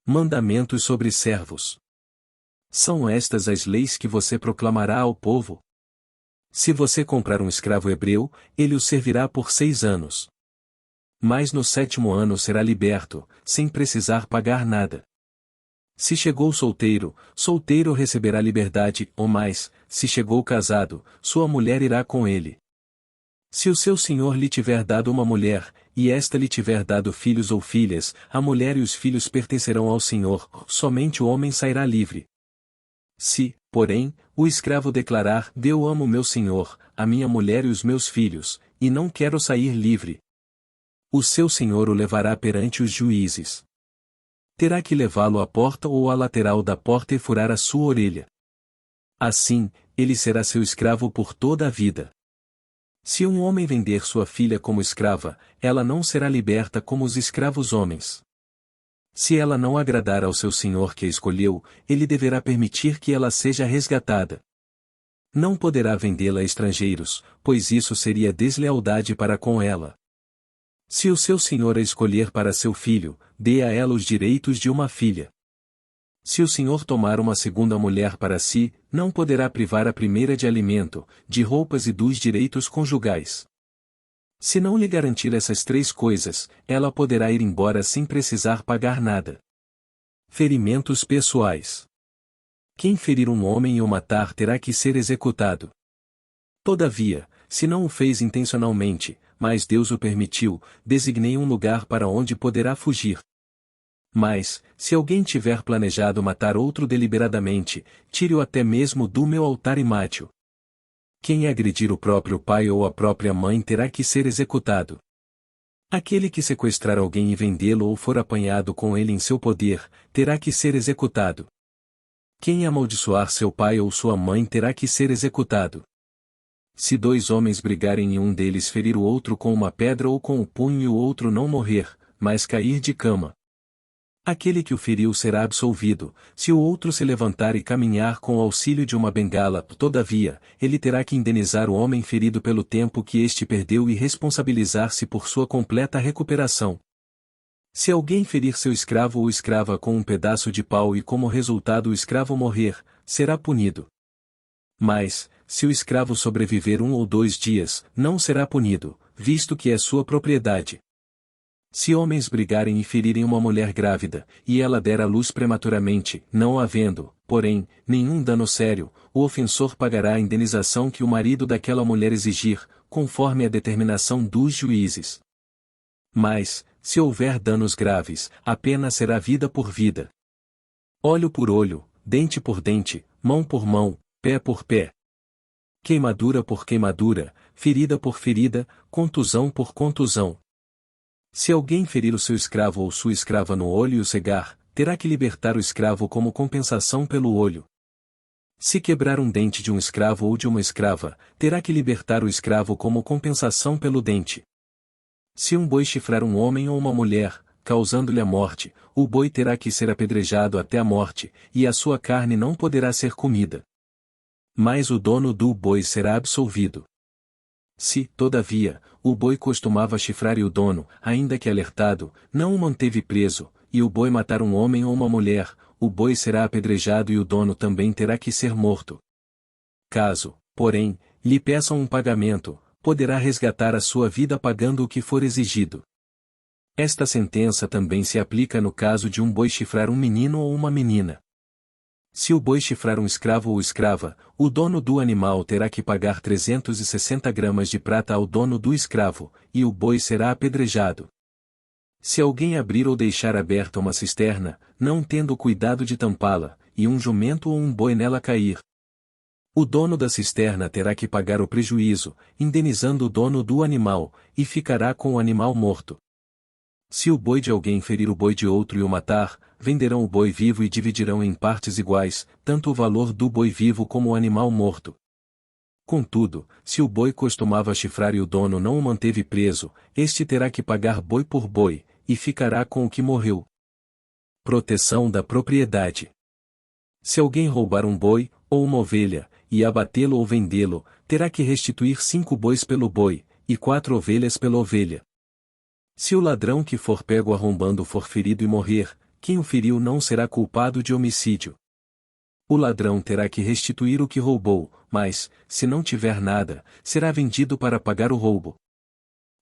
Mandamentos sobre servos. São estas as leis que você proclamará ao povo? Se você comprar um escravo hebreu, ele o servirá por 6 anos. Mas no 7º ano será liberto, sem precisar pagar nada. Se chegou solteiro, solteiro receberá liberdade, ou mais, se chegou casado, sua mulher irá com ele. Se o seu senhor lhe tiver dado uma mulher, e esta lhe tiver dado filhos ou filhas, a mulher e os filhos pertencerão ao senhor, somente o homem sairá livre. Se, porém, o escravo declarar: eu amo meu senhor, a minha mulher e os meus filhos, e não quero sair livre, o seu senhor o levará perante os juízes. Terá que levá-lo à porta ou à lateral da porta e furar a sua orelha. Assim, ele será seu escravo por toda a vida. Se um homem vender sua filha como escrava, ela não será liberta como os escravos homens. Se ela não agradar ao seu senhor que a escolheu, ele deverá permitir que ela seja resgatada. Não poderá vendê-la a estrangeiros, pois isso seria deslealdade para com ela. Se o seu senhor a escolher para seu filho, dê a ela os direitos de uma filha. Se o senhor tomar uma segunda mulher para si, não poderá privar a primeira de alimento, de roupas e dos direitos conjugais. Se não lhe garantir essas 3 coisas, ela poderá ir embora sem precisar pagar nada. Ferimentos pessoais. Quem ferir um homem e o matar terá que ser executado. Todavia, se não o fez intencionalmente, mas Deus o permitiu, designei um lugar para onde poderá fugir. Mas, se alguém tiver planejado matar outro deliberadamente, tire-o até mesmo do meu altar e mate-o. Quem agredir o próprio pai ou a própria mãe terá que ser executado. Aquele que sequestrar alguém e vendê-lo ou for apanhado com ele em seu poder, terá que ser executado. Quem amaldiçoar seu pai ou sua mãe terá que ser executado. Se 2 homens brigarem e um deles ferir o outro com uma pedra ou com o punho e o outro não morrer, mas cair de cama, aquele que o feriu será absolvido, se o outro se levantar e caminhar com o auxílio de uma bengala. Todavia, ele terá que indenizar o homem ferido pelo tempo que este perdeu e responsabilizar-se por sua completa recuperação. Se alguém ferir seu escravo ou escrava com um pedaço de pau e como resultado o escravo morrer, será punido. Mas, se o escravo sobreviver 1 ou 2 dias, não será punido, visto que é sua propriedade. Se homens brigarem e ferirem uma mulher grávida, e ela der à luz prematuramente, não havendo, porém, nenhum dano sério, o ofensor pagará a indenização que o marido daquela mulher exigir, conforme a determinação dos juízes. Mas, se houver danos graves, a pena será vida por vida. Olho por olho, dente por dente, mão por mão, pé por pé. Queimadura por queimadura, ferida por ferida, contusão por contusão. Se alguém ferir o seu escravo ou sua escrava no olho e o cegar, terá que libertar o escravo como compensação pelo olho. Se quebrar um dente de um escravo ou de uma escrava, terá que libertar o escravo como compensação pelo dente. Se um boi chifrar um homem ou uma mulher, causando-lhe a morte, o boi terá que ser apedrejado até a morte, e a sua carne não poderá ser comida. Mas o dono do boi será absolvido. Se, todavia, o boi costumava chifrar e o dono, ainda que alertado, não o manteve preso, e o boi matar um homem ou uma mulher, o boi será apedrejado e o dono também terá que ser morto. Caso, porém, lhe peçam um pagamento, poderá resgatar a sua vida pagando o que for exigido. Esta sentença também se aplica no caso de um boi chifrar um menino ou uma menina. Se o boi chifrar um escravo ou escrava, o dono do animal terá que pagar 360 gramas de prata ao dono do escravo, e o boi será apedrejado. Se alguém abrir ou deixar aberta uma cisterna, não tendo cuidado de tampá-la, e um jumento ou um boi nela cair, o dono da cisterna terá que pagar o prejuízo, indenizando o dono do animal, e ficará com o animal morto. Se o boi de alguém ferir o boi de outro e o matar, venderão o boi vivo e dividirão em partes iguais, tanto o valor do boi vivo como o animal morto. Contudo, se o boi costumava chifrar e o dono não o manteve preso, este terá que pagar boi por boi, e ficará com o que morreu. Proteção da propriedade. Se alguém roubar um boi, ou uma ovelha, e abatê-lo ou vendê-lo, terá que restituir 5 bois pelo boi, e 4 ovelhas pela ovelha. Se o ladrão que for pego arrombando for ferido e morrer, quem o feriu não será culpado de homicídio. O ladrão terá que restituir o que roubou, mas, se não tiver nada, será vendido para pagar o roubo.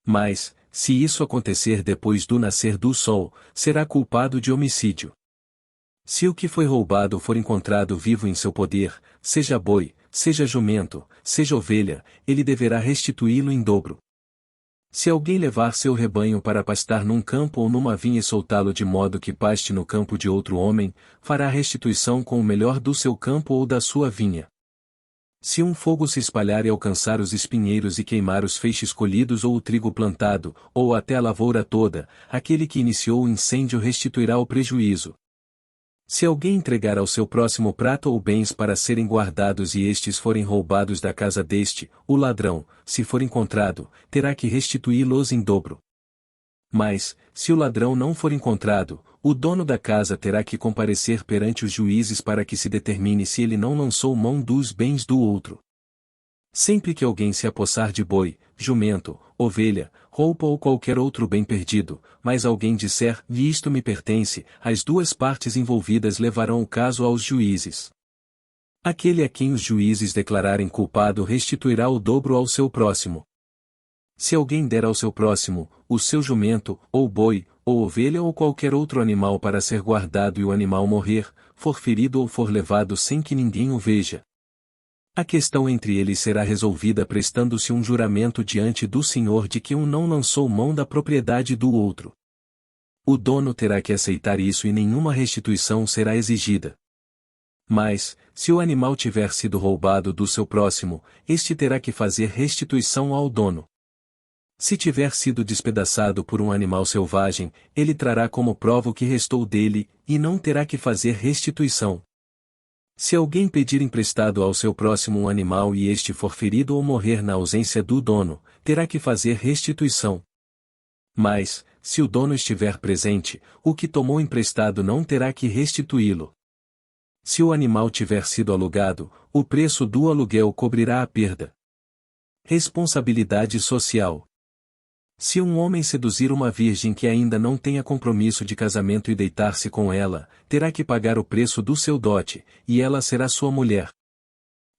Mas, se isso acontecer depois do nascer do sol, será culpado de homicídio. Se o que foi roubado for encontrado vivo em seu poder, seja boi, seja jumento, seja ovelha, ele deverá restituí-lo em dobro. Se alguém levar seu rebanho para pastar num campo ou numa vinha e soltá-lo de modo que paste no campo de outro homem, fará restituição com o melhor do seu campo ou da sua vinha. Se um fogo se espalhar e alcançar os espinheiros e queimar os feixes colhidos ou o trigo plantado, ou até a lavoura toda, aquele que iniciou o incêndio restituirá o prejuízo. Se alguém entregar ao seu próximo prata ou bens para serem guardados e estes forem roubados da casa deste, o ladrão, se for encontrado, terá que restituí-los em dobro. Mas, se o ladrão não for encontrado, o dono da casa terá que comparecer perante os juízes para que se determine se ele não lançou mão dos bens do outro. Sempre que alguém se apossar de boi, jumento, ovelha, roupa ou qualquer outro bem perdido, mas alguém disser, isto me pertence, as duas partes envolvidas levarão o caso aos juízes. Aquele a quem os juízes declararem culpado restituirá o dobro ao seu próximo. Se alguém der ao seu próximo, o seu jumento, ou boi, ou ovelha ou qualquer outro animal para ser guardado e o animal morrer, for ferido ou for levado sem que ninguém o veja, a questão entre eles será resolvida prestando-se um juramento diante do Senhor de que um não lançou mão da propriedade do outro. O dono terá que aceitar isso e nenhuma restituição será exigida. Mas, se o animal tiver sido roubado do seu próximo, este terá que fazer restituição ao dono. Se tiver sido despedaçado por um animal selvagem, ele trará como prova o que restou dele, e não terá que fazer restituição. Se alguém pedir emprestado ao seu próximo um animal e este for ferido ou morrer na ausência do dono, terá que fazer restituição. Mas, se o dono estiver presente, o que tomou emprestado não terá que restituí-lo. Se o animal tiver sido alugado, o preço do aluguel cobrirá a perda. Responsabilidade social. Se um homem seduzir uma virgem que ainda não tenha compromisso de casamento e deitar-se com ela, terá que pagar o preço do seu dote, e ela será sua mulher.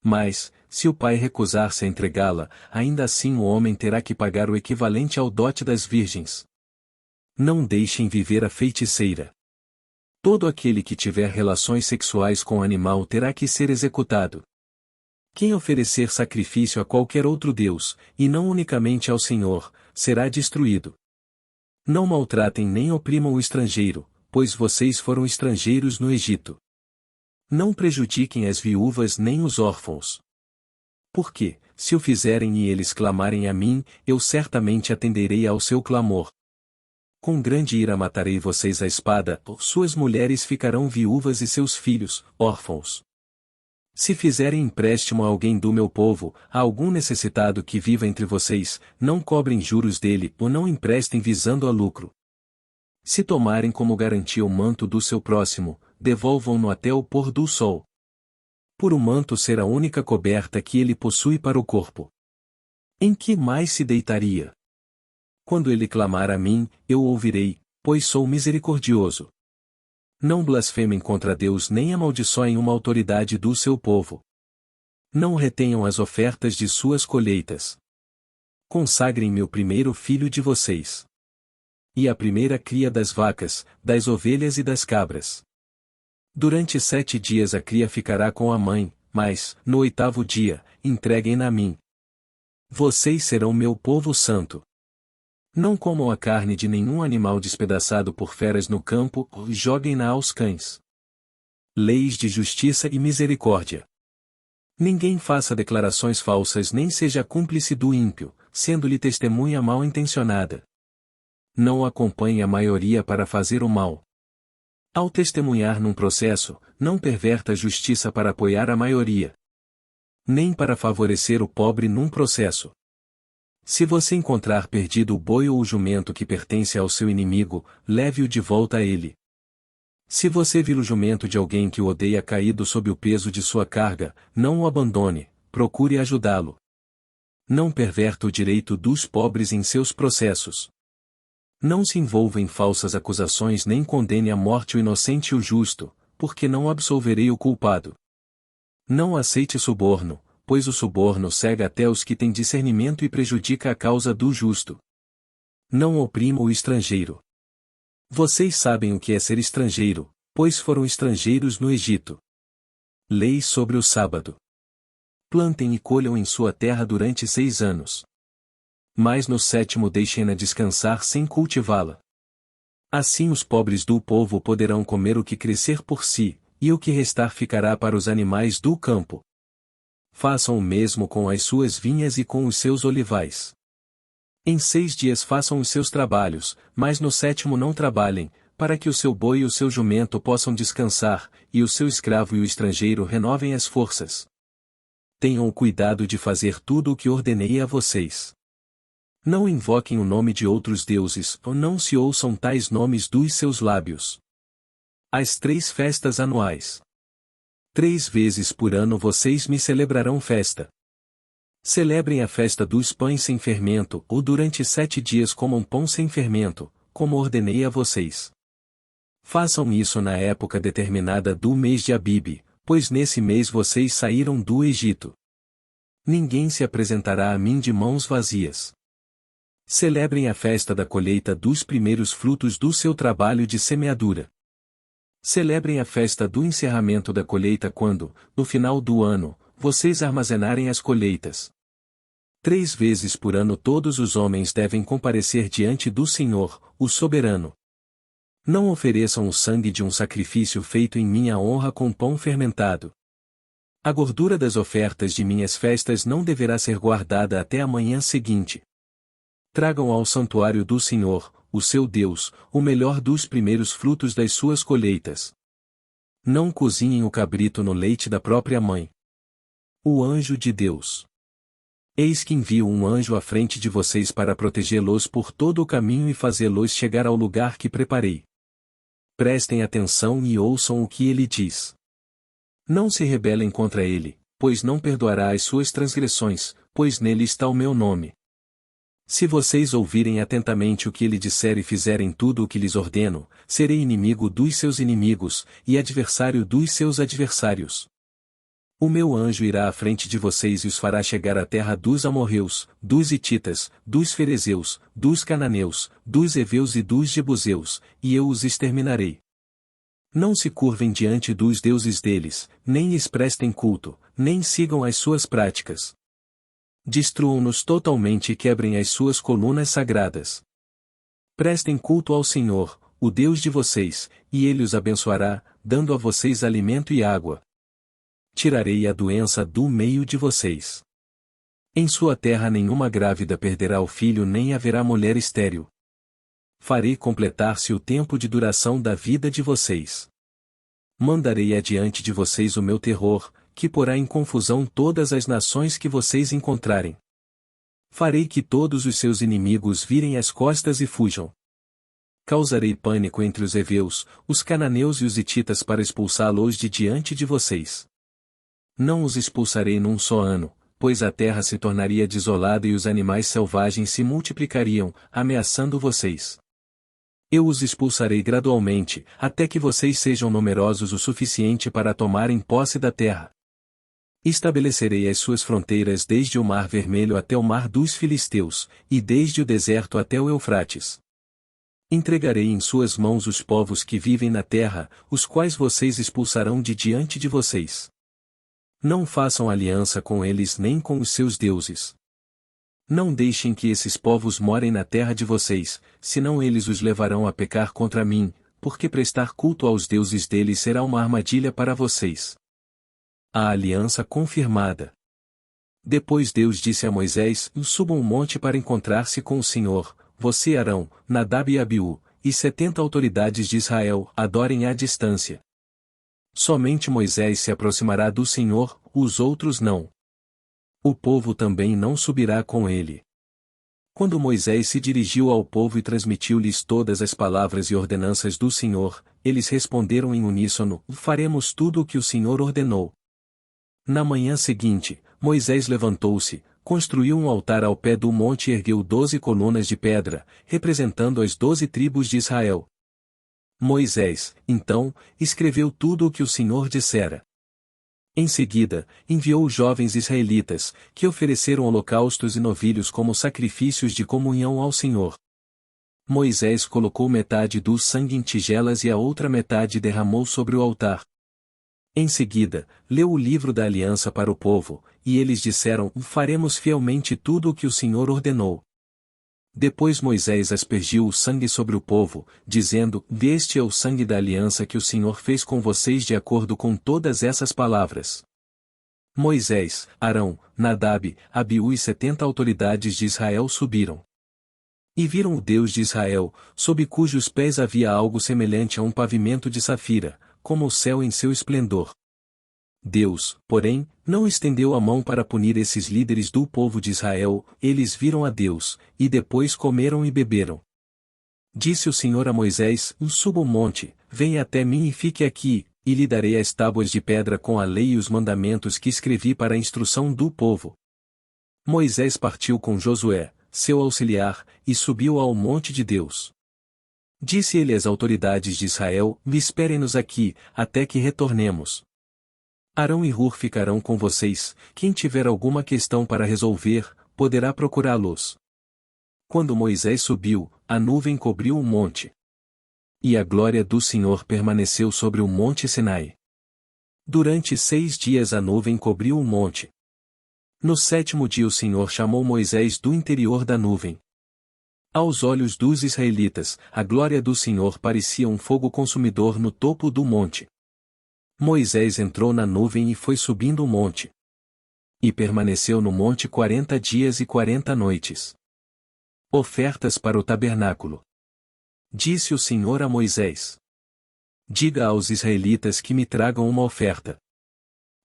Mas, se o pai recusar-se a entregá-la, ainda assim o homem terá que pagar o equivalente ao dote das virgens. Não deixem viver a feiticeira. Todo aquele que tiver relações sexuais com o animal terá que ser executado. Quem oferecer sacrifício a qualquer outro Deus, e não unicamente ao Senhor, será destruído. Não maltratem nem oprimam o estrangeiro, pois vocês foram estrangeiros no Egito. Não prejudiquem as viúvas nem os órfãos. Porque, se o fizerem e eles clamarem a mim, eu certamente atenderei ao seu clamor. Com grande ira matarei vocês à espada, suas mulheres ficarão viúvas e seus filhos, órfãos. Se fizerem empréstimo a alguém do meu povo, a algum necessitado que viva entre vocês, não cobrem juros dele ou não emprestem visando a lucro. Se tomarem como garantia o manto do seu próximo, devolvam-no até o pôr do sol. Por o manto ser a única coberta que ele possui para o corpo. Em que mais se deitaria? Quando ele clamar a mim, eu o ouvirei, pois sou misericordioso. Não blasfemem contra Deus nem amaldiçoem uma autoridade do seu povo. Não retenham as ofertas de suas colheitas. Consagrem-me o primeiro filho de vocês. E a primeira cria das vacas, das ovelhas e das cabras. Durante 7 dias a cria ficará com a mãe, mas, no 8º dia, entreguem-na a mim. Vocês serão meu povo santo. Não comam a carne de nenhum animal despedaçado por feras no campo, e joguem-na aos cães. Leis de justiça e misericórdia. Ninguém faça declarações falsas nem seja cúmplice do ímpio, sendo-lhe testemunha mal intencionada. Não acompanhe a maioria para fazer o mal. Ao testemunhar num processo, não perverta a justiça para apoiar a maioria. Nem para favorecer o pobre num processo. Se você encontrar perdido o boi ou o jumento que pertence ao seu inimigo, leve-o de volta a ele. Se você vir o jumento de alguém que o odeia caído sob o peso de sua carga, não o abandone, procure ajudá-lo. Não perverta o direito dos pobres em seus processos. Não se envolva em falsas acusações nem condene à morte o inocente e o justo, porque não absolverei o culpado. Não aceite suborno, pois o suborno cega até os que têm discernimento e prejudica a causa do justo. Não oprima o estrangeiro. Vocês sabem o que é ser estrangeiro, pois foram estrangeiros no Egito. Leis sobre o sábado. Plantem e colham em sua terra durante 6 anos. Mas no 7º deixem-na descansar sem cultivá-la. Assim os pobres do povo poderão comer o que crescer por si, e o que restar ficará para os animais do campo. Façam o mesmo com as suas vinhas e com os seus olivais. Em 6 dias façam os seus trabalhos, mas no 7º não trabalhem, para que o seu boi e o seu jumento possam descansar, e o seu escravo e o estrangeiro renovem as forças. Tenham o cuidado de fazer tudo o que ordenei a vocês. Não invoquem o nome de outros deuses, ou não se ouçam tais nomes dos seus lábios. As 3 festas anuais. 3 vezes por ano vocês me celebrarão festa. Celebrem a festa dos pães sem fermento, ou durante 7 dias comam pão sem fermento, como ordenei a vocês. Façam isso na época determinada do mês de Abibe, pois nesse mês vocês saíram do Egito. Ninguém se apresentará a mim de mãos vazias. Celebrem a festa da colheita dos primeiros frutos do seu trabalho de semeadura. Celebrem a festa do encerramento da colheita quando, no final do ano, vocês armazenarem as colheitas. 3 vezes por ano todos os homens devem comparecer diante do Senhor, o soberano. Não ofereçam o sangue de um sacrifício feito em minha honra com pão fermentado. A gordura das ofertas de minhas festas não deverá ser guardada até a manhã seguinte. Tragam ao santuário do Senhor, o seu Deus, o melhor dos primeiros frutos das suas colheitas. Não cozinhem o cabrito no leite da própria mãe. O anjo de Deus. Eis que envio um anjo à frente de vocês para protegê-los por todo o caminho e fazê-los chegar ao lugar que preparei. Prestem atenção e ouçam o que ele diz. Não se rebelem contra ele, pois não perdoará as suas transgressões, pois nele está o meu nome. Se vocês ouvirem atentamente o que ele disser e fizerem tudo o que lhes ordeno, serei inimigo dos seus inimigos, e adversário dos seus adversários. O meu anjo irá à frente de vocês e os fará chegar à terra dos amorreus, dos hititas, dos ferezeus, dos cananeus, dos heveus e dos jebuseus, e eu os exterminarei. Não se curvem diante dos deuses deles, nem lhes prestem culto, nem sigam as suas práticas. Destruam-nos totalmente e quebrem as suas colunas sagradas. Prestem culto ao Senhor, o Deus de vocês, e ele os abençoará, dando a vocês alimento e água. Tirarei a doença do meio de vocês. Em sua terra nenhuma grávida perderá o filho nem haverá mulher estéril. Farei completar-se o tempo de duração da vida de vocês. Mandarei adiante de vocês o meu terror, que porá em confusão todas as nações que vocês encontrarem. Farei que todos os seus inimigos virem as costas e fujam. Causarei pânico entre os heveus, os cananeus e os hititas para expulsá-los de diante de vocês. Não os expulsarei num só ano, pois a terra se tornaria desolada e os animais selvagens se multiplicariam, ameaçando vocês. Eu os expulsarei gradualmente, até que vocês sejam numerosos o suficiente para tomarem posse da terra. Estabelecerei as suas fronteiras desde o Mar Vermelho até o Mar dos Filisteus, e desde o deserto até o Eufrates. Entregarei em suas mãos os povos que vivem na terra, os quais vocês expulsarão de diante de vocês. Não façam aliança com eles nem com os seus deuses. Não deixem que esses povos morem na terra de vocês, senão eles os levarão a pecar contra mim, porque prestar culto aos deuses deles será uma armadilha para vocês. A aliança confirmada. Depois Deus disse a Moisés: subam um monte para encontrar-se com o Senhor, você Arão, Nadab e Abiú, e 70 autoridades de Israel, adorem à distância. Somente Moisés se aproximará do Senhor, os outros não. O povo também não subirá com ele. Quando Moisés se dirigiu ao povo e transmitiu-lhes todas as palavras e ordenanças do Senhor, eles responderam em uníssono: faremos tudo o que o Senhor ordenou. Na manhã seguinte, Moisés levantou-se, construiu um altar ao pé do monte e ergueu 12 colunas de pedra, representando as 12 tribos de Israel. Moisés, então, escreveu tudo o que o Senhor dissera. Em seguida, enviou os jovens israelitas, que ofereceram holocaustos e novilhos como sacrifícios de comunhão ao Senhor. Moisés colocou metade do sangue em tigelas e a outra metade derramou sobre o altar. Em seguida, leu o livro da aliança para o povo, e eles disseram: faremos fielmente tudo o que o Senhor ordenou. Depois Moisés aspergiu o sangue sobre o povo, dizendo: este é o sangue da aliança que o Senhor fez com vocês de acordo com todas essas palavras. Moisés, Arão, Nadab, Abiú e 70 autoridades de Israel subiram. E viram o Deus de Israel, sob cujos pés havia algo semelhante a um pavimento de safira, como o céu em seu esplendor. Deus, porém, não estendeu a mão para punir esses líderes do povo de Israel, eles viram a Deus, e depois comeram e beberam. Disse o Senhor a Moisés: suba o monte, venha até mim e fique aqui, e lhe darei as tábuas de pedra com a lei e os mandamentos que escrevi para a instrução do povo. Moisés partiu com Josué, seu auxiliar, e subiu ao monte de Deus. Disse ele às autoridades de Israel: esperem-nos aqui, até que retornemos. Arão e Hur ficarão com vocês, quem tiver alguma questão para resolver, poderá procurá-los. Quando Moisés subiu, a nuvem cobriu o monte. E a glória do Senhor permaneceu sobre o monte Sinai. Durante 6 dias a nuvem cobriu o monte. No 7º dia o Senhor chamou Moisés do interior da nuvem. Aos olhos dos israelitas, a glória do Senhor parecia um fogo consumidor no topo do monte. Moisés entrou na nuvem e foi subindo o monte. E permaneceu no monte 40 dias e 40 noites. Ofertas para o tabernáculo. Disse o Senhor a Moisés: diga aos israelitas que me tragam uma oferta.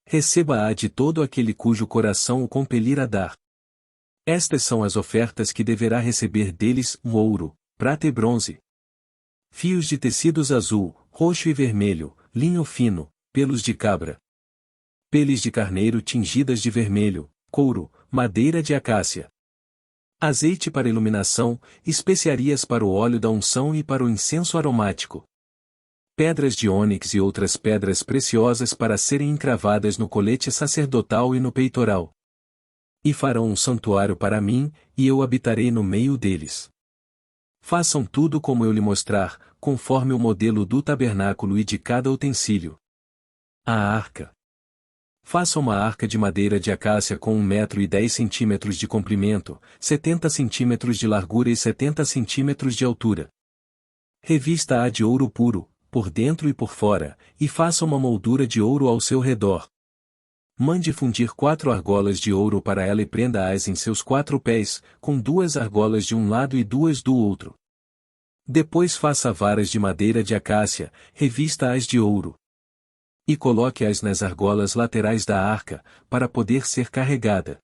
Receba-a de todo aquele cujo coração o compelir a dar. Estas são as ofertas que deverá receber deles: ouro, prata e bronze, fios de tecidos azul, roxo e vermelho, linho fino, pelos de cabra, peles de carneiro tingidas de vermelho, couro, madeira de acácia, azeite para iluminação, especiarias para o óleo da unção e para o incenso aromático, pedras de ônix e outras pedras preciosas para serem encravadas no colete sacerdotal e no peitoral. E farão um santuário para mim, e eu habitarei no meio deles. Façam tudo como eu lhe mostrar, conforme o modelo do tabernáculo e de cada utensílio. A arca. Faça uma arca de madeira de acácia com 1,10 m de comprimento, 70 cm de largura e 70 cm de altura. Revista-a de ouro puro, por dentro e por fora, e faça uma moldura de ouro ao seu redor. Mande fundir 4 argolas de ouro para ela e prenda-as em seus 4 pés, com 2 argolas de um lado e 2 do outro. Depois faça varas de madeira de acácia, revista-as de ouro. E coloque-as nas argolas laterais da arca, para poder ser carregada.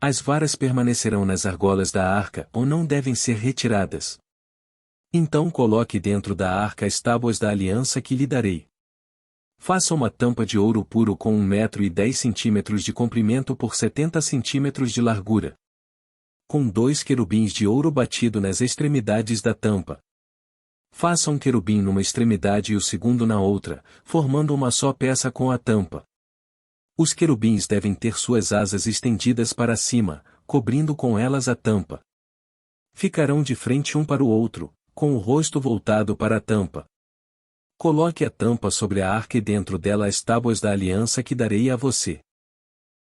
As varas permanecerão nas argolas da arca ou não devem ser retiradas. Então coloque dentro da arca as tábuas da aliança que lhe darei. Faça uma tampa de ouro puro com 1,10 m de comprimento por 70 cm de largura. Com 2 querubins de ouro batido nas extremidades da tampa. Faça um querubim numa extremidade e o segundo na outra, formando uma só peça com a tampa. Os querubins devem ter suas asas estendidas para cima, cobrindo com elas a tampa. Ficarão de frente um para o outro, com o rosto voltado para a tampa. Coloque a tampa sobre a arca e dentro dela as tábuas da aliança que darei a você.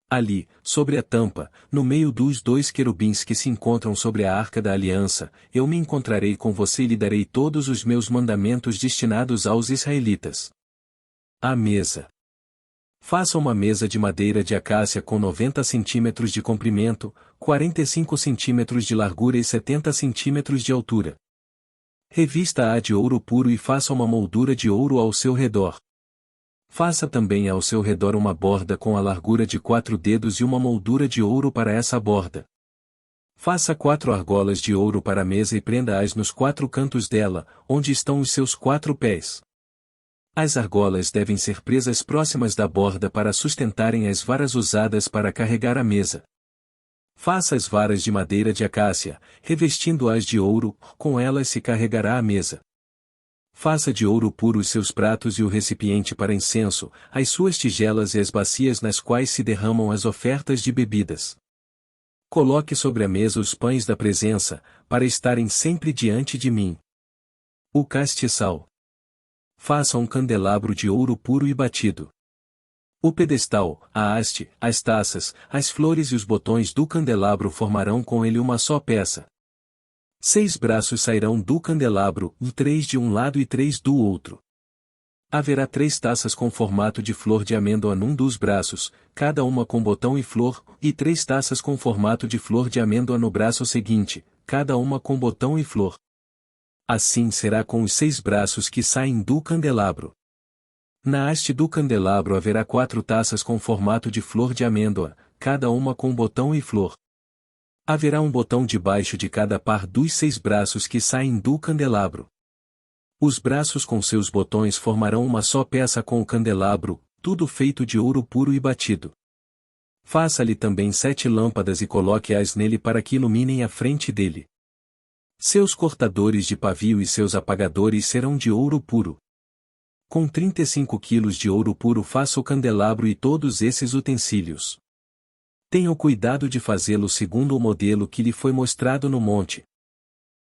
Ali, sobre a tampa, no meio dos 2 querubins que se encontram sobre a arca da aliança, eu me encontrarei com você e lhe darei todos os meus mandamentos destinados aos israelitas. A mesa. Faça uma mesa de madeira de acácia com 90 cm de comprimento, 45 cm de largura e 70 cm de altura. Revista-a de ouro puro e faça uma moldura de ouro ao seu redor. Faça também ao seu redor uma borda com a largura de 4 dedos e uma moldura de ouro para essa borda. Faça 4 argolas de ouro para a mesa e prenda-as nos 4 cantos dela, onde estão os seus 4 pés. As argolas devem ser presas próximas da borda para sustentarem as varas usadas para carregar a mesa. Faça as varas de madeira de acácia, revestindo-as de ouro, com elas se carregará a mesa. Faça de ouro puro os seus pratos e o recipiente para incenso, as suas tigelas e as bacias nas quais se derramam as ofertas de bebidas. Coloque sobre a mesa os pães da presença, para estarem sempre diante de mim. O castiçal. Faça um candelabro de ouro puro e batido. O pedestal, a haste, as taças, as flores e os botões do candelabro formarão com ele uma só peça. 6 braços sairão do candelabro, 3 de um lado e 3 do outro. Haverá 3 taças com formato de flor de amêndoa num dos braços, cada uma com botão e flor, e 3 taças com formato de flor de amêndoa no braço seguinte, cada uma com botão e flor. Assim será com os 6 braços que saem do candelabro. Na haste do candelabro haverá 4 taças com formato de flor de amêndoa, cada uma com botão e flor. Haverá um botão debaixo de cada par dos 6 braços que saem do candelabro. Os braços com seus botões formarão uma só peça com o candelabro, tudo feito de ouro puro e batido. Faça-lhe também 7 lâmpadas e coloque-as nele para que iluminem a frente dele. Seus cortadores de pavio e seus apagadores serão de ouro puro. Com 35 quilos de ouro puro faça o candelabro e todos esses utensílios. Tenha o cuidado de fazê-lo segundo o modelo que lhe foi mostrado no monte.